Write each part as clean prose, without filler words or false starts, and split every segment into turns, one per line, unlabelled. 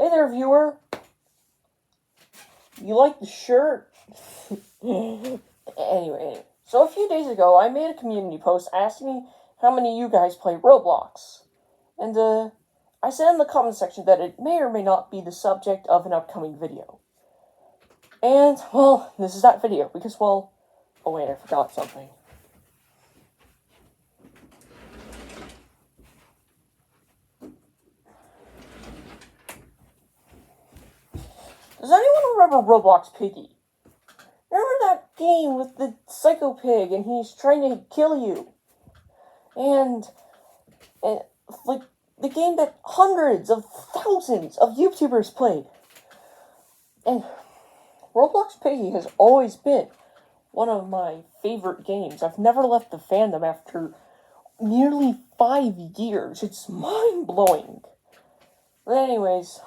Hey there, viewer. You like the shirt? Anyway, so a few days ago, I made a community post asking how many of you guys play Roblox. And, I said in the comment section that it may or may not be the subject of an upcoming video. And, well, this is that video, because, well, oh wait, I forgot something. Does anyone remember Roblox Piggy? Remember that game with the psycho pig and he's trying to kill you? And like, the game that hundreds of thousands of YouTubers played. And Roblox Piggy has always been one of my favorite games. I've never left the fandom after nearly 5 years. It's mind-blowing. But anyways,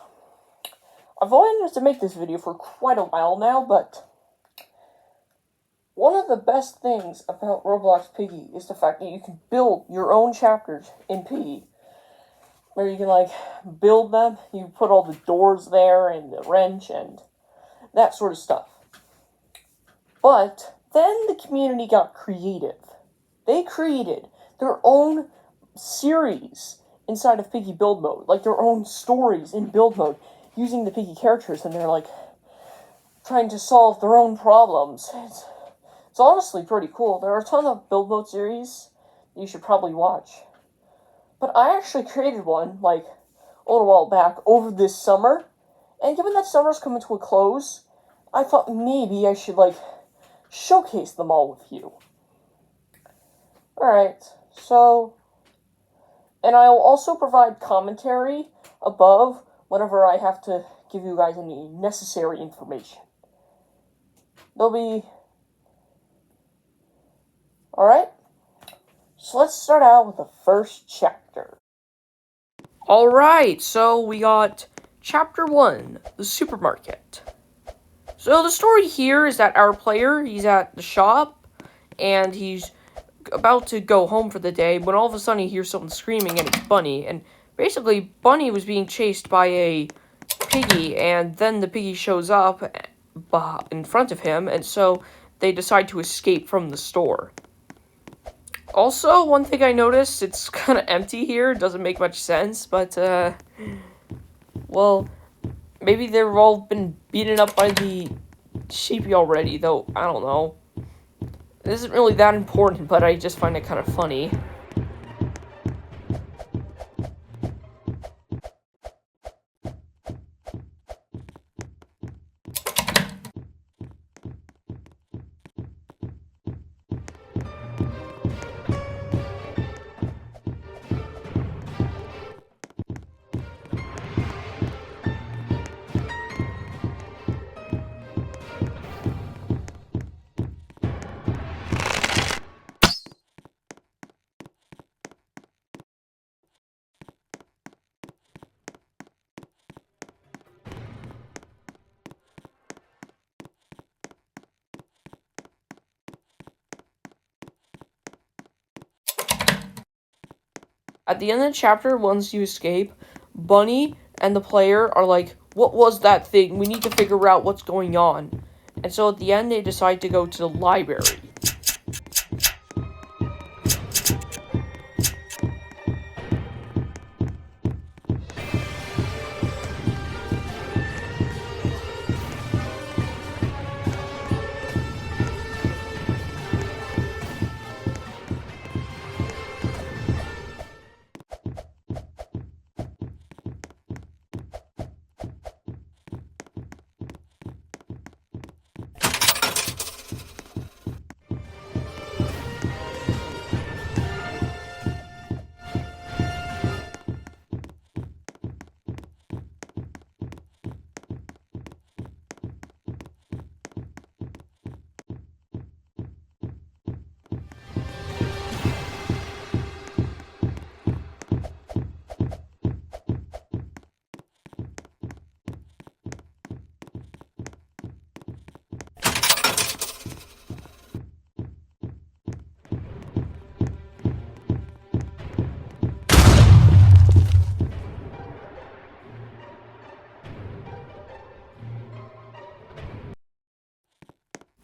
I've wanted to make this video for quite a while now, but one of the best things about Roblox Piggy is the fact that you can build your own chapters in Piggy. Where you can, like, build them. You put all the doors there and the wrench and that sort of stuff. But then the community got creative. They created their own series inside of Piggy Build Mode. Like, their own stories in Build Mode using the Piggy characters. And they're, like, trying to solve their own problems. It's honestly pretty cool. There are a ton of Build Mode series you should probably watch. But I actually created one, like, a little while back, over this summer. And given that summer's coming to a close, I thought maybe I should, like, showcase them all with you. Alright, so, and I'll also provide commentary above whenever I have to give you guys any necessary information. There'll be... Alright, so let's start out with the first chapter. Alright, so we got Chapter 1, the supermarket. So the story here is that our player, he's at the shop, and he's about to go home for the day, when all of a sudden he hears someone screaming, and it's Bunny. And basically, Bunny was being chased by a piggy, and then the piggy shows up in front of him, and so they decide to escape from the store. Also, one thing I noticed, it's kind of empty here. It doesn't make much sense, but, well, maybe they've all been beaten up by the sheepy already, though, I don't know. It isn't really that important, but I just find it kind of funny. At the end of the chapter, once you escape, Bunny and the player are like, what was that thing? We need to figure out what's going on. And so at the end, they decide to go to the library.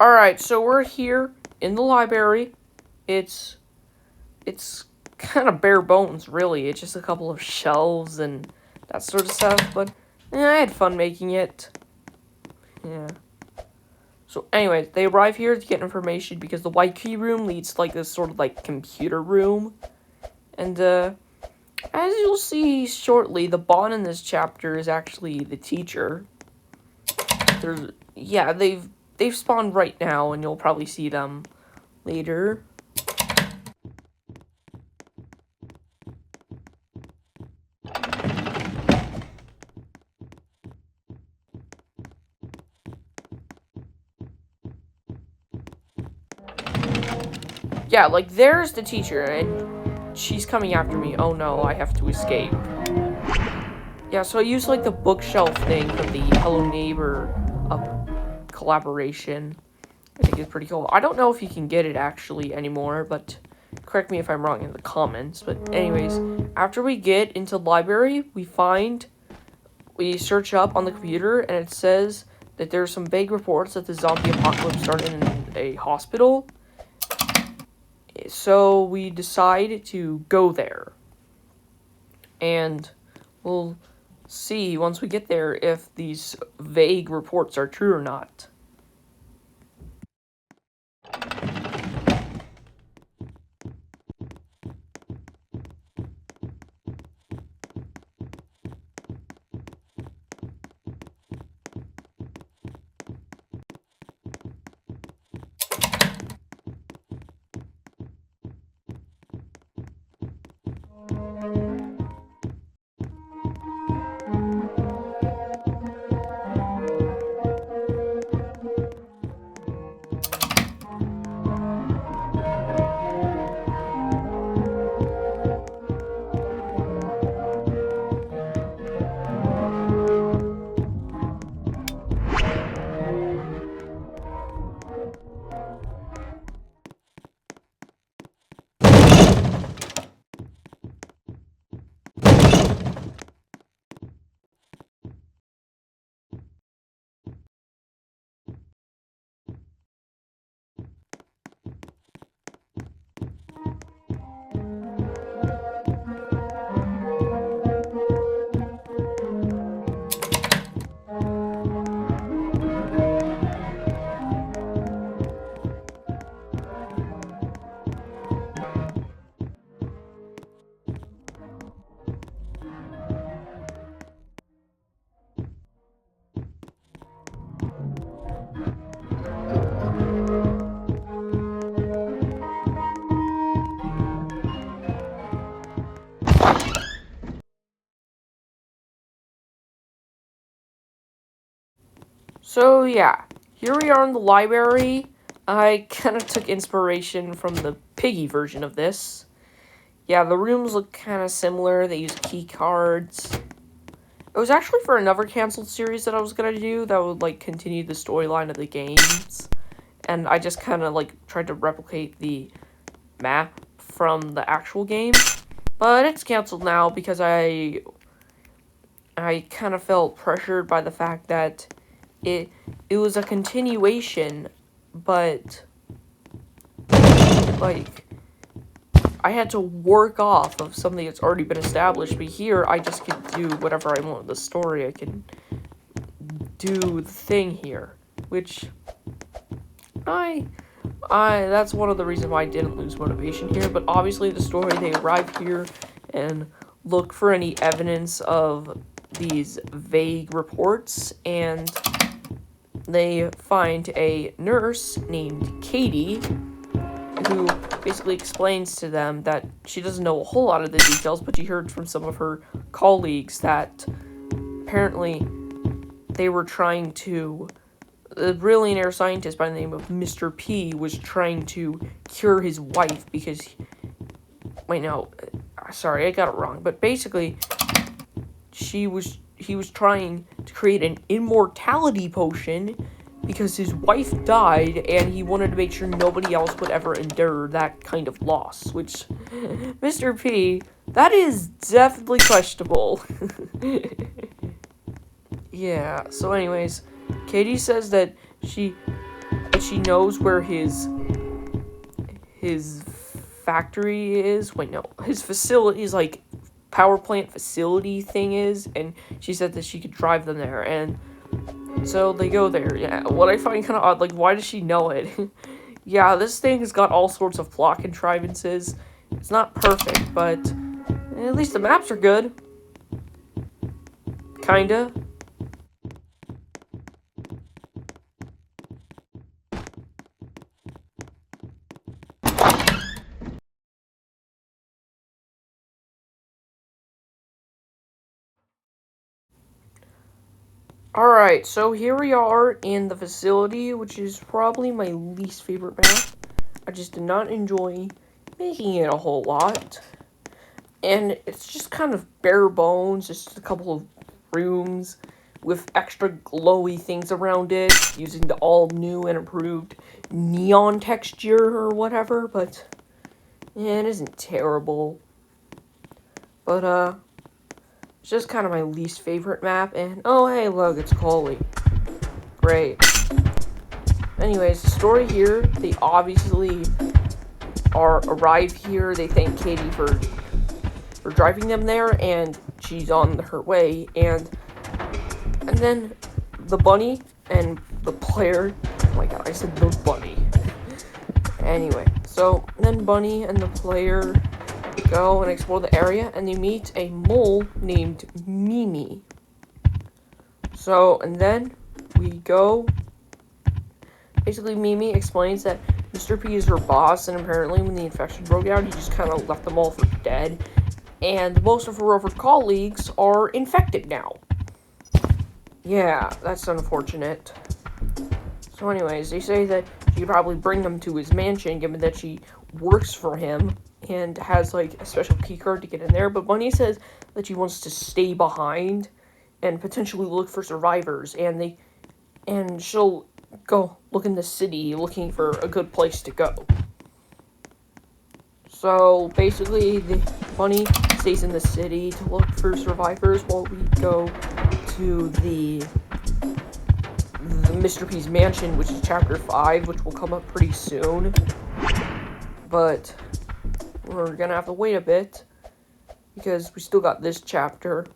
Alright, so we're here in the library. It's kind of bare bones, really. It's just a couple of shelves and that sort of stuff, but I had fun making it. Yeah. So anyways, they arrive here to get information because the white key room leads to like this sort of like computer room. And as you'll see shortly, the bot in this chapter is actually the teacher. They've spawned right now, and you'll probably see them later. Yeah, like there's the teacher, and she's coming after me. Oh no, I have to escape. Yeah, so I use like the bookshelf thing from the Hello Neighbor collaboration. I think it's pretty cool. I don't know if you can get it actually anymore, but correct me if I'm wrong in the comments. But anyways, after we get into the library, we search up on the computer, and it says that there's some vague reports that the zombie apocalypse started in a hospital. So we decide to go there. And we'll see once we get there if these vague reports are true or not. So yeah, here we are in the library. I kind of took inspiration from the Piggy version of this. Yeah, the rooms look kind of similar. They use key cards. It was actually for another canceled series that I was gonna do that would like continue the storyline of the games. And I just kind of like tried to replicate the map from the actual game. But it's canceled now because I kind of felt pressured by the fact that it was a continuation, but like I had to work off of something that's already been established. But here I just can do whatever I want with the story. I can do the thing here, which that's one of the reasons why I didn't lose motivation here. But obviously the story, they arrive here and look for any evidence of these vague reports, and they find a nurse named Katie who basically explains to them that she doesn't know a whole lot of the details, but she heard from some of her colleagues that apparently they were trying to... A billionaire scientist by the name of Mr. P was trying to cure his wife because... Wait, no. Sorry, I got it wrong. But basically, he was trying to create an immortality potion because his wife died, and he wanted to make sure nobody else would ever endure that kind of loss, which, Mr. P, that is definitely questionable. Yeah, so anyways, Katie says that she that she knows where his factory is. Wait, no, his facility's like power plant facility thing is, and she said that she could drive them there, and so they go there. Yeah, what I find kind of odd, like, why does she know it? Yeah, this thing has got all sorts of plot contrivances. It's not perfect, but at least the maps are good. Kinda. Alright, so here we are in the facility, which is probably my least favorite map. I just did not enjoy making it a whole lot. And it's just kind of bare bones, just a couple of rooms with extra glowy things around it, using the all new and improved neon texture or whatever, but yeah, it isn't terrible. But, it's just kind of my least favorite map, and oh hey, look, it's Coley. Great. Anyways, the story here, they obviously arrive here, they thank Katie for driving them there, and she's on her way, and then the bunny and the player, oh my god, I said the bunny. Anyway, so then Bunny and the player go and explore the area, and they meet a mole named Mimi. So, and then we go, basically Mimi explains that Mr. P is her boss, and apparently when the infection broke out, he just kind of left them all for dead, and most of her other colleagues are infected now. Yeah, that's unfortunate. So anyways, they say that she could probably bring them to his mansion, given that she works for him and has like a special key card to get in there, but Bunny says that she wants to stay behind and potentially look for survivors, and she'll go look in the city looking for a good place to go. So basically, the Bunny stays in the city to look for survivors while we go to the Mr. P's mansion, which is chapter 5, which will come up pretty soon. But we're gonna have to wait a bit because we still got this chapter.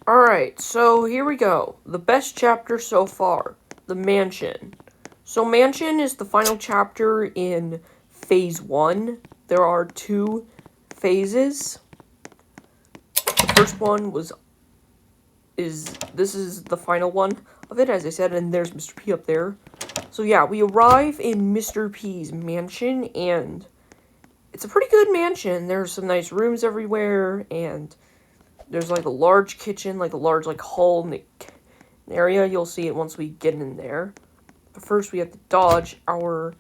Alright, so here we go. The best chapter so far. The Mansion. So Mansion is the final chapter in Phase 1. There are 2 phases. The first one this is the final one of it, as I said, and there's Mr. P up there. So yeah, we arrive in Mr. P's mansion, and it's a pretty good mansion. There's some nice rooms everywhere, and there's like a large kitchen, like a large like hall in the area. You'll see it once we get in there. But first we have to dodge our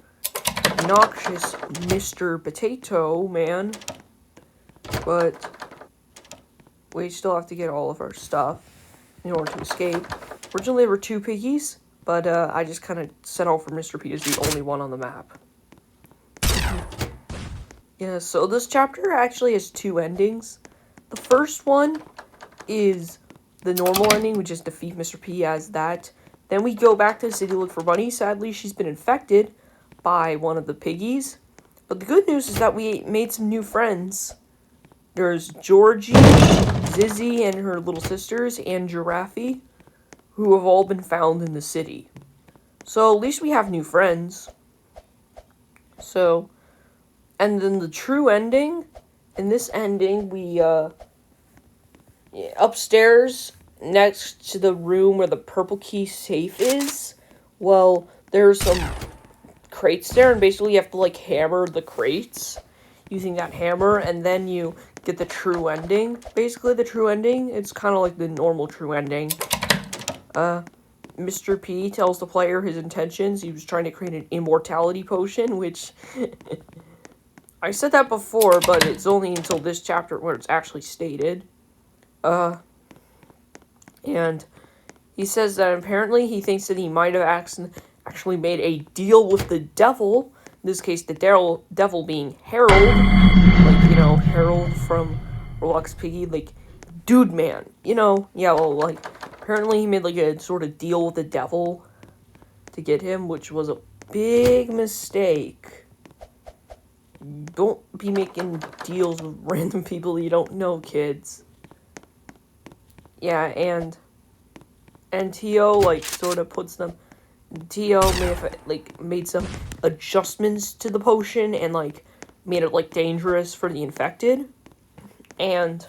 obnoxious Mr. Potato Man. But we still have to get all of our stuff in order to escape. Originally there were 2 piggies, but I just kind of settled for Mr. P as the only one on the map. Yeah, so this chapter actually has 2 endings. The first one is the normal ending, we just defeat Mr. P as that. Then we go back to the city to look for Bunny. Sadly, she's been infected by one of the piggies. But the good news is that we made some new friends. There's Georgie, Zizzy, and her little sisters, and Giraffe, who have all been found in the city. So at least we have new friends. So, and then the true ending, in this ending, we, upstairs, next to the room where the purple key safe is, well, there's some crates there, and basically you have to, like, hammer the crates using that hammer, and then you get the true ending. Basically, the true ending, it's kind of like the normal true ending. Mr. P tells the player his intentions. He was trying to create an immortality potion, which... I said that before, but it's only until this chapter where it's actually stated. And he says that apparently he thinks that he might have actually made a deal with the devil. In this case, the devil being Harold. Like, you know, Harold from Roblox Piggy. Like, dude man. You know, yeah, well, like, apparently he made, like, a sort of deal with the devil to get him, which was a big mistake. Don't be making deals with random people you don't know, kids. Yeah, and T.O., like, sort of puts them... T.O. may have, like, made some adjustments to the potion and, like, made it, like, dangerous for the infected. And...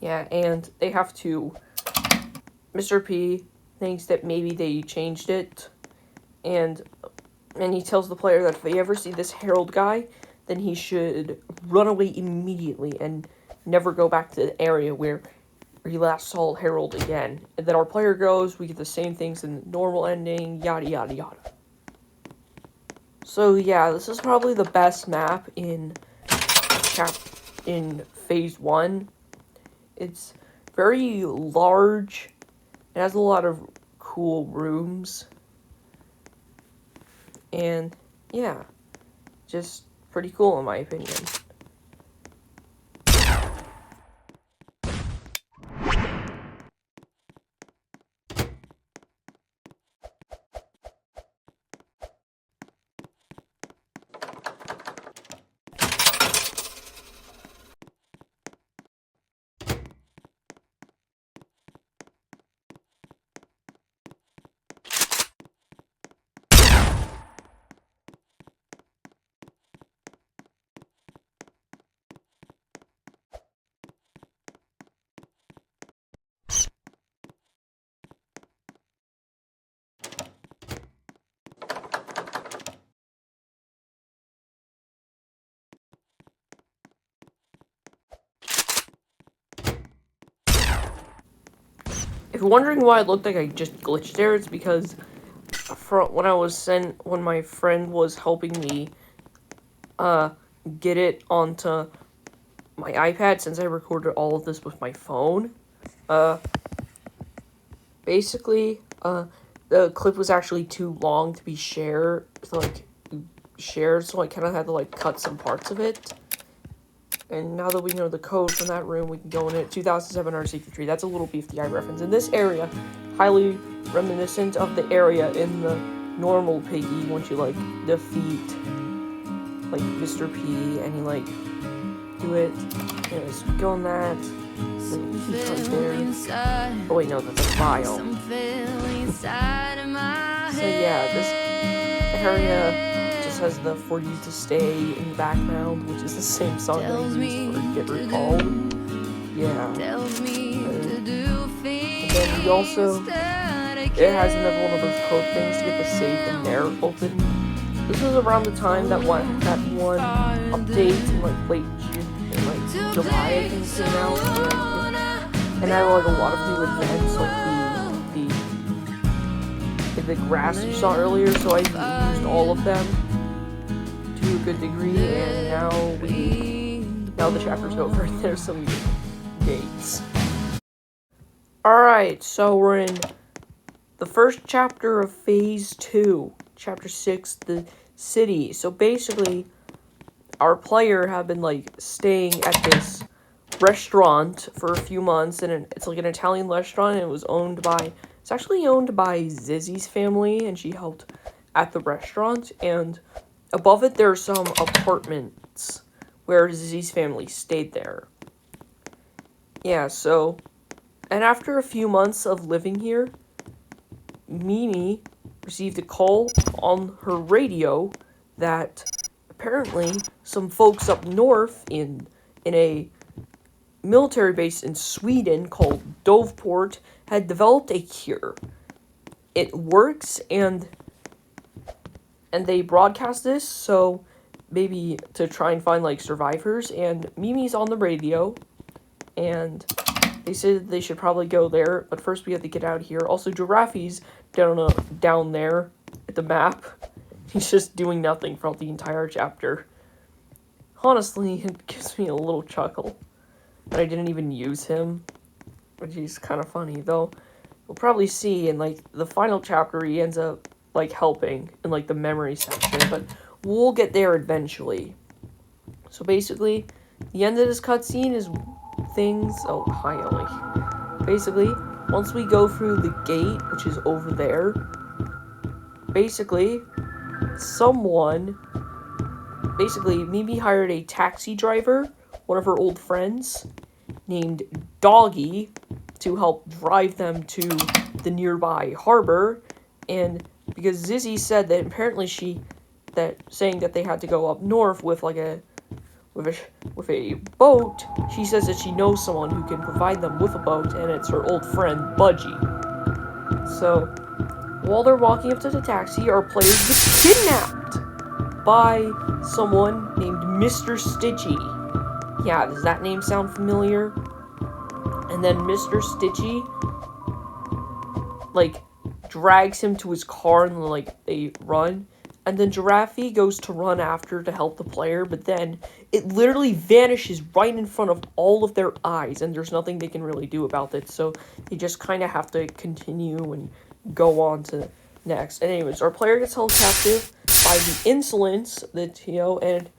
yeah, and they have to... Mr. P thinks that maybe they changed it. And he tells the player that if they ever see this Harold guy, then he should run away immediately and never go back to the area where he last saw Harold again. And then our player goes, we get the same things in the normal ending, yada yada yada. So yeah, this is probably the best map in Phase 1. It's very large. It has a lot of cool rooms. And, yeah, just pretty cool in my opinion. If you're wondering why it looked like I just glitched there, it's because when my friend was helping me get it onto my iPad, since I recorded all of this with my phone, basically, the clip was actually too long to be shared, so I kind of had to, like, cut some parts of it. And now that we know the code from that room, we can go in it. 2007 RC3. That's a little BFDI reference. In this area, highly reminiscent of the area in the normal Piggy, once you, like, defeat, like, Mr. P, and you, like, do it. Anyways, go on that. Right there. Oh wait, no, that's a file. So yeah, this area has the For You to Stay in the background, which is the same song that I used for Get Recalled. Yeah. And then we also, it has another one of those code things to get the safe in there open. This was around the time that one update in like late June, in like July, I think, came out. And I had like a lot of new events, like the grass you saw earlier, so I used all of them to a good degree, and now the chapter's over. There's some gates. Alright, so we're in the first chapter of Phase 2, Chapter 6, the city. So basically, our player had been, like, staying at this restaurant for a few months, and it's like an Italian restaurant, and it's actually owned by Zizzy's family, and she helped at the restaurant, and above it, there are some apartments where Zizzy's family stayed there. Yeah, so, and after a few months of living here, Mimi received a call on her radio that apparently some folks up north in a military base in Sweden called Doveport had developed a cure. It works, and they broadcast this, so maybe to try and find, like, survivors, and Mimi's on the radio, and they said they should probably go there, but first we have to get out of here. Also, Giraffe's down there at the map. He's just doing nothing throughout the entire chapter. Honestly, it gives me a little chuckle that I didn't even use him, which is kind of funny, though. We'll probably see in, like, the final chapter he ends up, like, helping in, like, the memory section, but we'll get there eventually. So basically, the end of this cutscene is things... Oh, hi, Ellie. Basically, once we go through the gate, which is over there, basically, Mimi hired a taxi driver, one of her old friends, named Doggy, to help drive them to the nearby harbor, and because Zizzy said that apparently saying that they had to go up north with like a boat, she says that she knows someone who can provide them with a boat, and it's her old friend Budgie. So while they're walking up to the taxi, our players get kidnapped by someone named Mr. Stitchy. Yeah, does that name sound familiar? And then Mr. Stitchy, like, drags him to his car and, like, they run. And then Giraffe goes to run after to help the player, but then it literally vanishes right in front of all of their eyes, and there's nothing they can really do about it. So they just kind of have to continue and go on to next. And anyways, our player gets held captive by the insolence, the Tio, and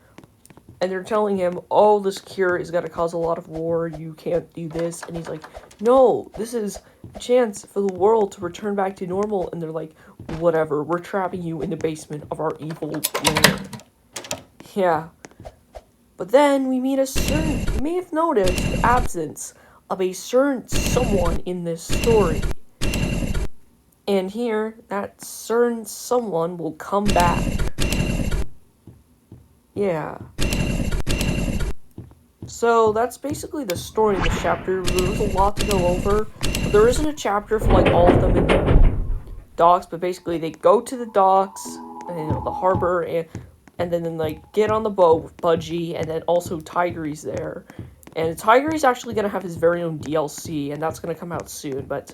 they're telling him, oh, this cure is going to cause a lot of war, you can't do this. And he's like, no, this is a chance for the world to return back to normal. And they're like, whatever, we're trapping you in the basement of our evil lair. Yeah. But then we meet you may have noticed the absence of a certain someone in this story. And here, that certain someone will come back. Yeah. So that's basically the story in this chapter. There's a lot to go over. But there isn't a chapter for like all of them in the docks, but basically they go to the docks, and, the harbor, and then like get on the boat with Budgie, and then also Tigery's there. And Tigery's actually gonna have his very own DLC, and that's gonna come out soon, but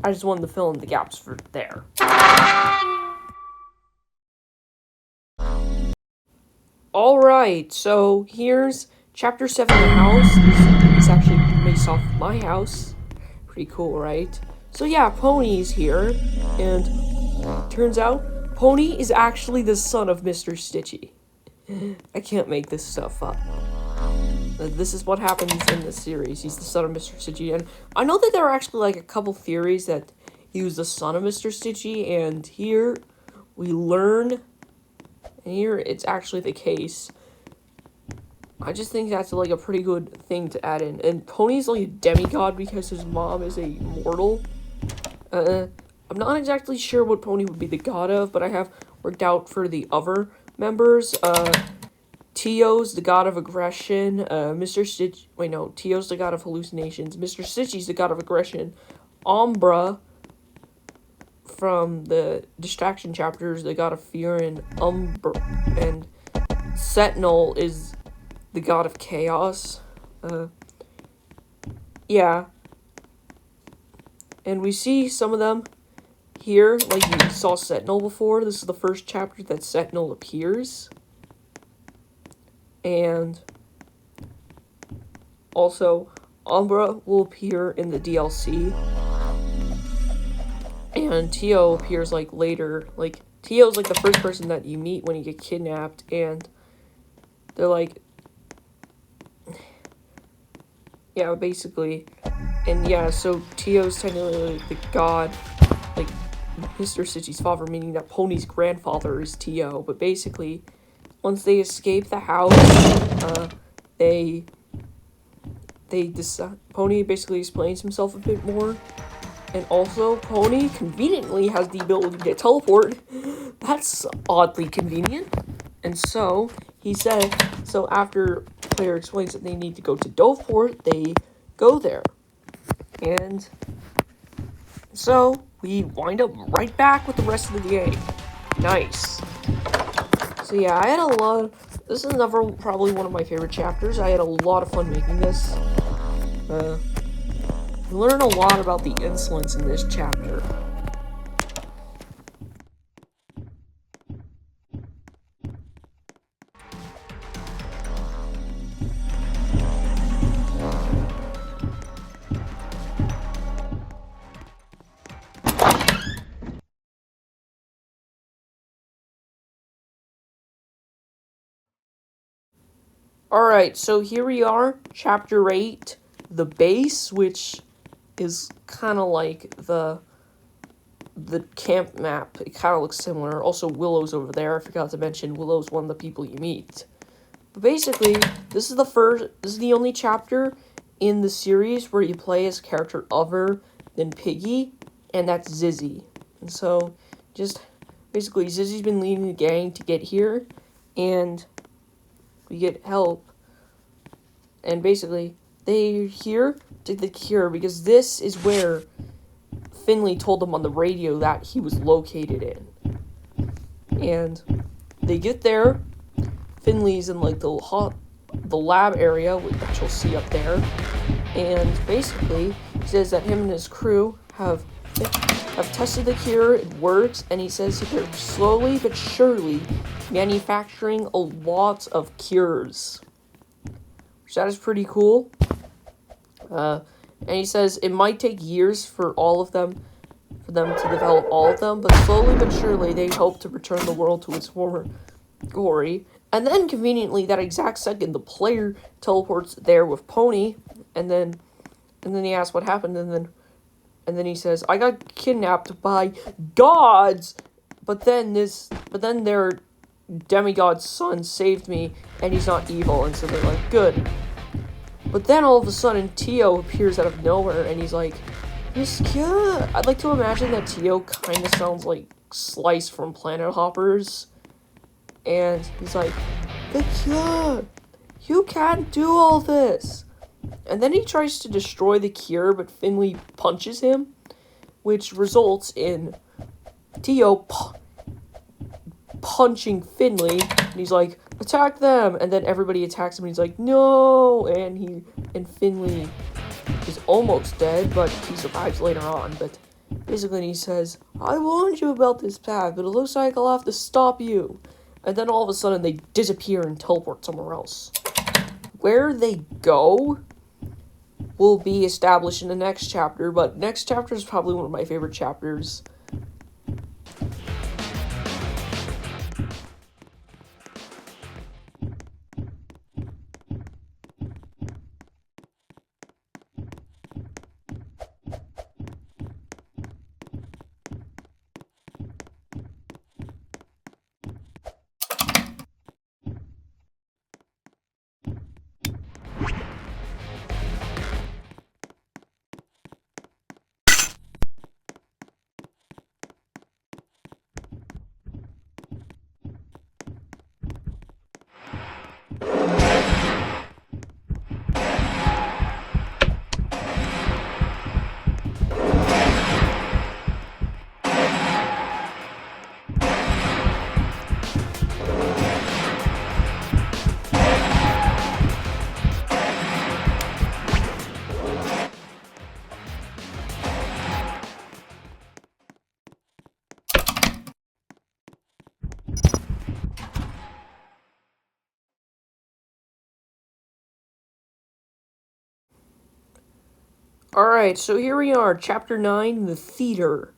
I just wanted to fill in the gaps for there. Alright, so here's Chapter 7, the house. It's actually based off my house. Pretty cool, right? So yeah, Pony's here, and turns out Pony is actually the son of Mr. Stitchy. I can't make this stuff up. This is what happens in the series. He's the son of Mr. Stitchy, and I know that there are actually like a couple theories that he was the son of Mr. Stitchy, and here we learn, and here it's actually the case. I just think that's like a pretty good thing to add in. And Pony's like a demigod because his mom is a mortal. I'm not exactly sure what Pony would be the god of, but I have worked out for the other members. Tio's the god of aggression. Tio's the god of hallucinations. Mr. Stitchy's the god of aggression. Umbra from the distraction chapters, the god of fear, and Sentinel is the god of chaos. Yeah. And we see some of them here, like you saw Sentinel before. This is the first chapter that Sentinel appears. And also, Umbra will appear in the DLC. And Tio appears, like, later. Like, Tio's, like, the first person that you meet when you get kidnapped. And they're, like... Yeah, basically. And, yeah, so Tio's technically the god, like, Mr. Stitchy's father, meaning that Pony's grandfather is Tio. But basically, once they escape the house, they decide... Pony basically explains himself a bit more. And also, Pony conveniently has the ability to teleport. That's oddly convenient. And so, he said, so after player explains that they need to go to Doveport, they go there. And so we wind up right back with the rest of the game. Nice. So yeah, I had a lot. This is probably one of my favorite chapters. I had a lot of fun making this. We learn a lot about the insolence in this chapter. Alright, so here we are, Chapter 8, The Base, which is kind of like the camp map. It kind of looks similar. Also, Willow's over there. I forgot to mention, Willow's one of the people you meet. But basically, this is the only chapter in the series where you play as a character other than Piggy, and that's Zizzy. And so, just, basically, Zizzy's been leading the gang to get here, and we get help. And basically, they're here to the cure because this is where Finley told them on the radio that he was located in. And they get there. Finley's in like the lab area, which you'll see up there. And basically, he says that him and his crew have tested the cure, it works, and he says that they're slowly but surely manufacturing a lot of cures. Which that is pretty cool. And he says it might take years for them to develop all of them, but slowly but surely they hope to return the world to its former glory. And then conveniently, that exact second, the player teleports there with Pony, and then he asks what happened, and then he says, "I got kidnapped by gods," but then their demigod's son saved me, and he's not evil, and so they're like, good. But then all of a sudden, Tio appears out of nowhere, and he's like, "This kid." I'd like to imagine that Tio kind of sounds like Slice from Planet Hoppers, and he's like, "The cure, you can't do all this." And then he tries to destroy the cure, but Finley punches him, which results in Tio punching Finley, and he's like, "Attack them!" And then everybody attacks him, and he's like, "No!" And Finley is almost dead, but he survives later on. But basically he says, "I warned you about this path, but it looks like I'll have to stop you." And then all of a sudden they disappear and teleport somewhere else. Where they go will be established in the next chapter, but next chapter is probably one of my favorite chapters. Alright, so here we are, Chapter 9, The Theater.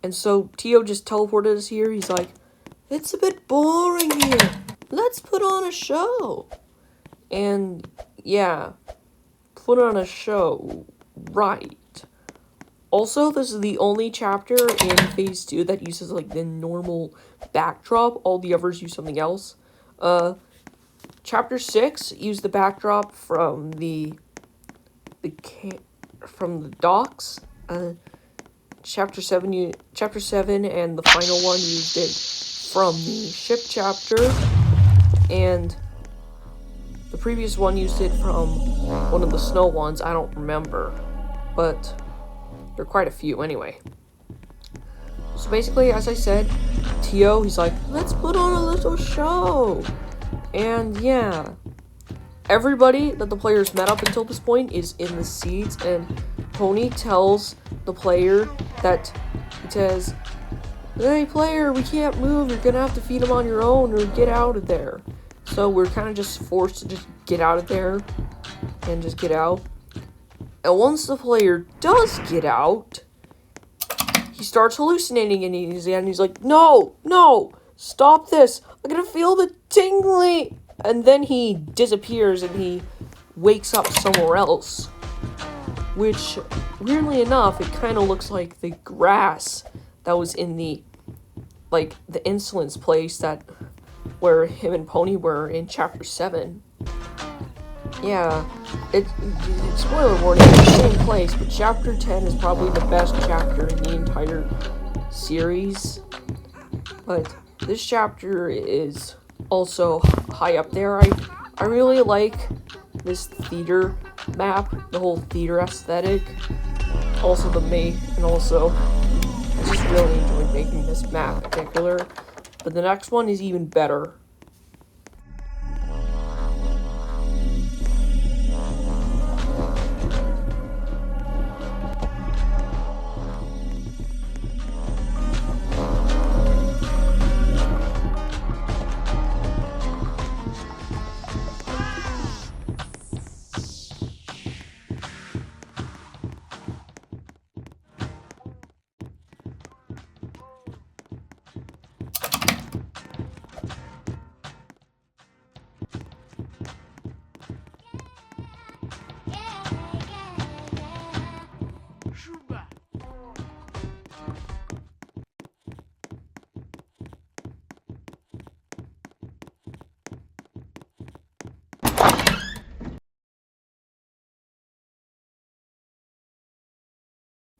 And so Tio just teleported us here. He's like, "It's a bit boring here. Let's put on a show." And yeah, put on a show. Right. Also, this is the only chapter in Phase 2 that uses like the normal backdrop. All the others use something else. Chapter 6 used the backdrop from the docks. Chapter 7 and the final one used it from the ship chapter. And The previous one used it from one of the snow ones, I don't remember. But there are quite a few anyway. So basically, as I said, Tio, he's like, let's put on a little show. And yeah, everybody that the players met up until this point is in the seats, and Pony tells the player that, he says, hey player, we can't move, you're gonna have to feed him on your own or get out of there. So we're kind of just forced to just get out of there and just get out. And once the player does get out, he starts hallucinating and he's like, no, stop this, I'm gonna feel the tingling. And then he disappears and he wakes up somewhere else. Which, weirdly enough, it kind of looks like the grass that was in the insolence place where him and Pony were in Chapter 7. Yeah, spoiler warning, it's the same place, but Chapter 10 is probably the best chapter in the entire series. But this chapter is also high up there. I really like this theater map, the whole theater aesthetic, also the mate, and also I just really enjoyed making this map in particular. But the next one is even better.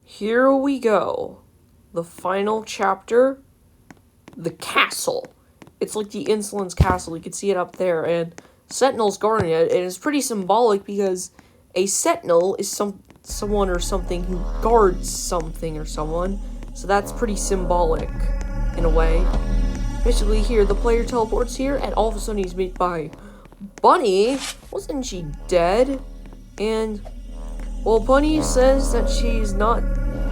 Here we go. The final chapter, the castle. It's like the Insolence Castle. You can see it up there, and Sentinel's guarding it. And it's pretty symbolic because a Sentinel is someone or something who guards something or someone. So that's pretty symbolic in a way. Basically, here the player teleports here, and all of a sudden he's met by Bunny. Wasn't she dead? And well, Bunny says that she's not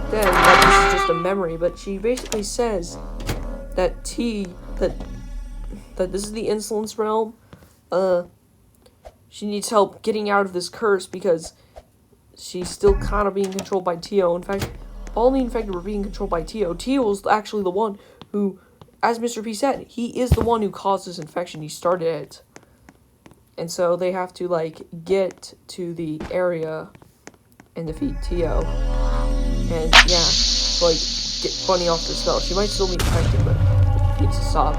dead, that this is just a memory, but she basically says that that this is the Insolence realm. She needs help getting out of this curse because she's still kind of being controlled by Tio. In fact, all the infected were being controlled by Tio. Tio was actually the one who, as Mr. P said, he is the one who caused this infection. He started it. And so they have to, get to the area and defeat Tio. And, yeah, get Bunny off the spell. She might still be infected, but needs to stop.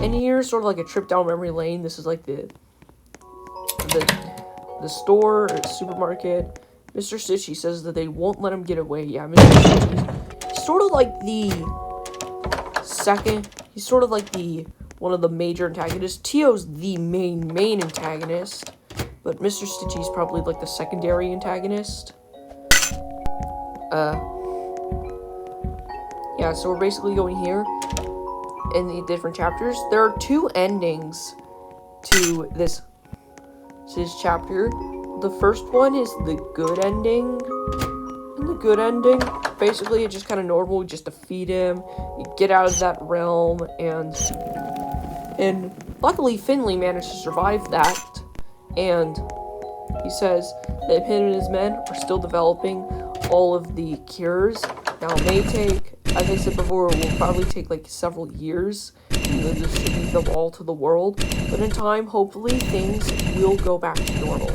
And here's sort of like a trip down memory lane. This is like the store, or supermarket. Mr. Stitchy says that they won't let him get away. Yeah, Mr. Stitchy's sort of like he's sort of like one of the major antagonists. Tio's the main antagonist, but Mr. Stitchy's probably like the secondary antagonist. Yeah, so we're basically going here in the different chapters. There are two endings to this chapter. The first one is the good ending. And the good ending, basically, it's just kind of normal. You just defeat him, you get out of that realm, and luckily Finley managed to survive that. And he says that him and his men are still developing all of the cures. Now, it may take, as I said before, it will probably take several years to distribute them all to the world. But in time, hopefully, things will go back to normal.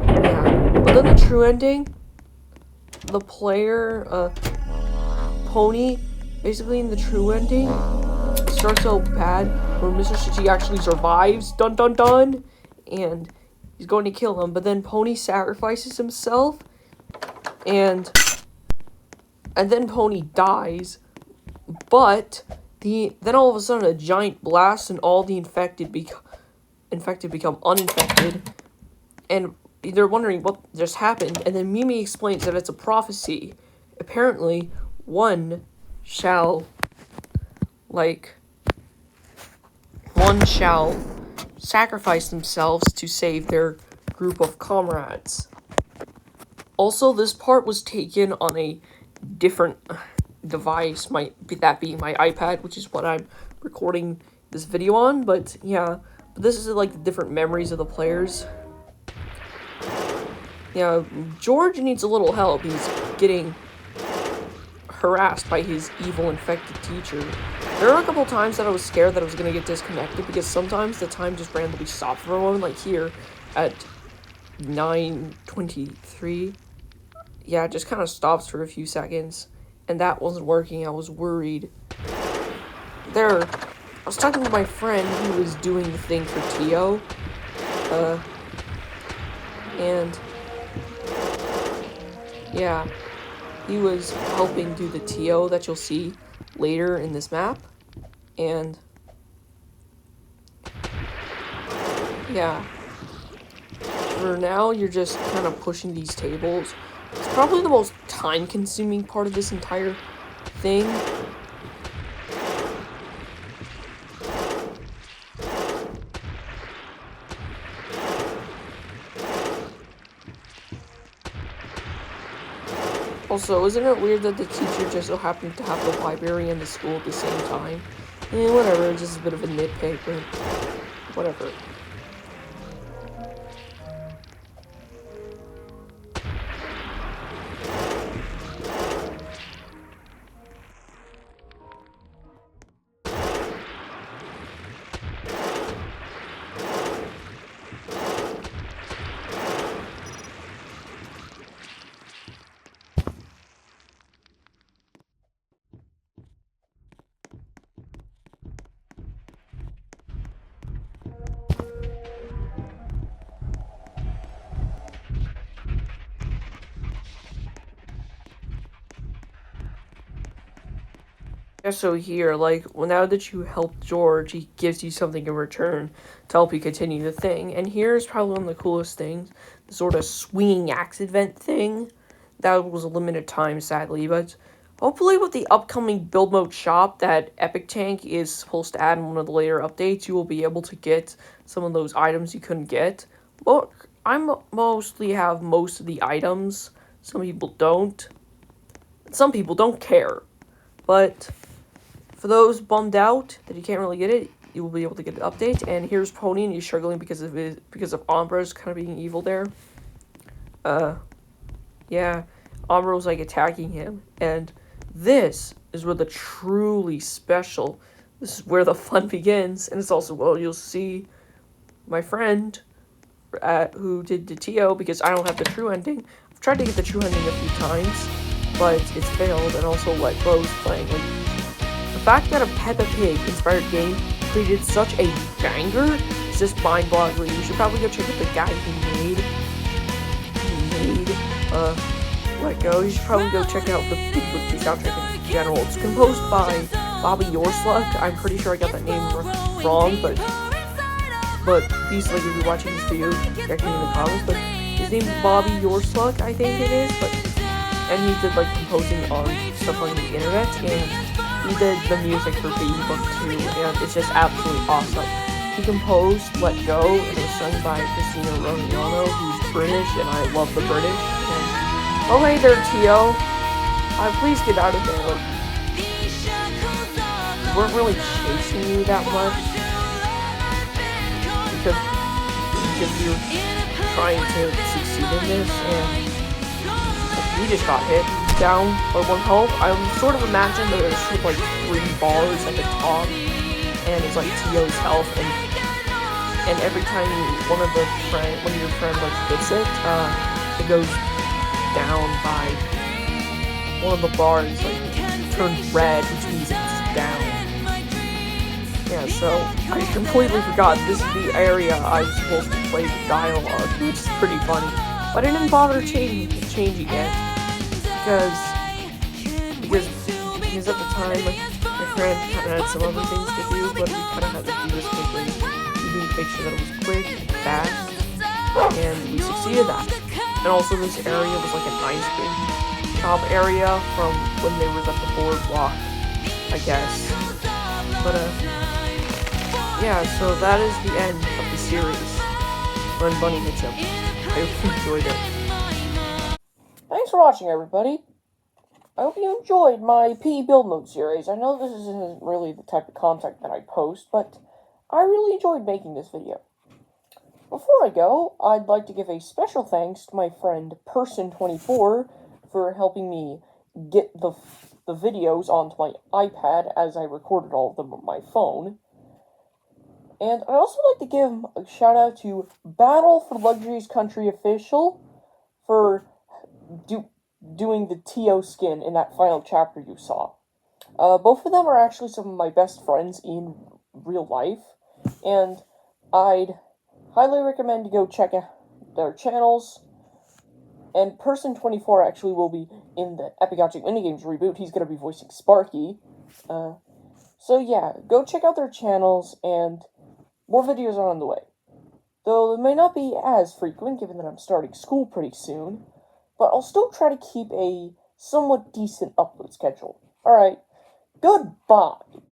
Yeah. But then the true ending, the player, Pony, basically in the true ending, it starts so bad where Mr. Stitchy actually survives, dun dun dun, and he's going to kill him. But then Pony sacrifices himself, and then Pony dies, but then all of a sudden a giant blast and all the infected infected become uninfected, and they're wondering what just happened, and then Mimi explains that it's a prophecy. Apparently, one shall sacrifice themselves to save their group of comrades. Also, this part was taken on a different device, that being my iPad, which is what I'm recording this video on, but yeah. But this is like the different memories of the players. Yeah, George needs a little help. He's getting harassed by his evil infected teacher. There were a couple times that I was scared that I was going to get disconnected, because sometimes the time just randomly stopped for a moment, like here at 9:23. Yeah, it just kind of stops for a few seconds, and that wasn't working. I was worried. I was talking to my friend who was doing the thing for Tio, and yeah, he was helping do the TO that you'll see later in this map, and yeah, for now you're just kind of pushing these tables. It's probably the most time-consuming part of this entire thing. Also, isn't it weird that the teacher just so happened to have the library and the school at the same time? Whatever, it's just a bit of a nitpick, but whatever. Yeah, so here, now that you helped George, he gives you something in return to help you continue the thing. And here's probably one of the coolest things, the sort of swinging axe event thing. That was a limited time, sadly, but hopefully with the upcoming build mode shop that Epic Tank is supposed to add in one of the later updates, you will be able to get some of those items you couldn't get. Well, mostly have most of the items. Some people don't. Some people don't care. But for those bummed out that you can't really get it, you will be able to get an update. And here's Pony, and he's struggling because of Umbra's kind of being evil there. Yeah, Umbra was attacking him, and this is where this is where the fun begins, and it's also you'll see my friend who did the TO, because I don't have the true ending. I've tried to get the true ending a few times, but it's failed, and also Let Go's playing. The fact that a Peppa Pig inspired game created such a banger is just mind-boggling. You should probably go check out the guy who made Let Go. You should probably go check out the soundtrack in general. It's composed by Bobby Yorsluck. I'm pretty sure I got that name wrong, but please, if you're watching this video, check me in the comments, but his name is Bobby Yorsluck, I think it is, and he did composing on stuff on the internet, and he did the music for Piggy Build 2, and it's just absolutely awesome. He composed Let Go, and it was sung by Christina Romiano, who's British, and I love the British. And, oh hey there, Tio. Please get out of there. We weren't really chasing you that much, because we were trying to succeed in this, and we just got hit down by one health. I sort of imagine that there's 3 bars at the top, and it's Tio's health, and every time one of your friends hits it, it goes down by one of the bars, turns red, which means it's down. Yeah, so I completely forgot this is the area I was supposed to play the dialogue, which is pretty funny. But I didn't bother changing it because at the time my friend kind of had some other things to do, but we kind of had to do this quickly. We make sure that it was quick and fast, and we succeeded that. And also this area was like an ice cream shop area from when they was at the boardwalk, I guess. But yeah, so that is the end of the series, Run Bunny Hits Him. I hope you enjoyed it. Thanks for watching, everybody. I hope you enjoyed my Piggy Build Mode series. I know this isn't really the type of content that I post, but I really enjoyed making this video. Before I go, I'd like to give a special thanks to my friend Person24 for helping me get the videos onto my iPad as I recorded all of them on my phone. And I'd also like to give a shout out to Battle for Luxury's Country Official for doing the T.O. skin in that final chapter you saw. Both of them are actually some of my best friends in real life, and I'd highly recommend to go check out their channels. And Person24 actually will be in the Epic Object Minigames reboot. He's going to be voicing Sparky. So yeah, go check out their channels, and more videos are on the way. Though they may not be as frequent, given that I'm starting school pretty soon, but I'll still try to keep a somewhat decent upload schedule. Alright, goodbye!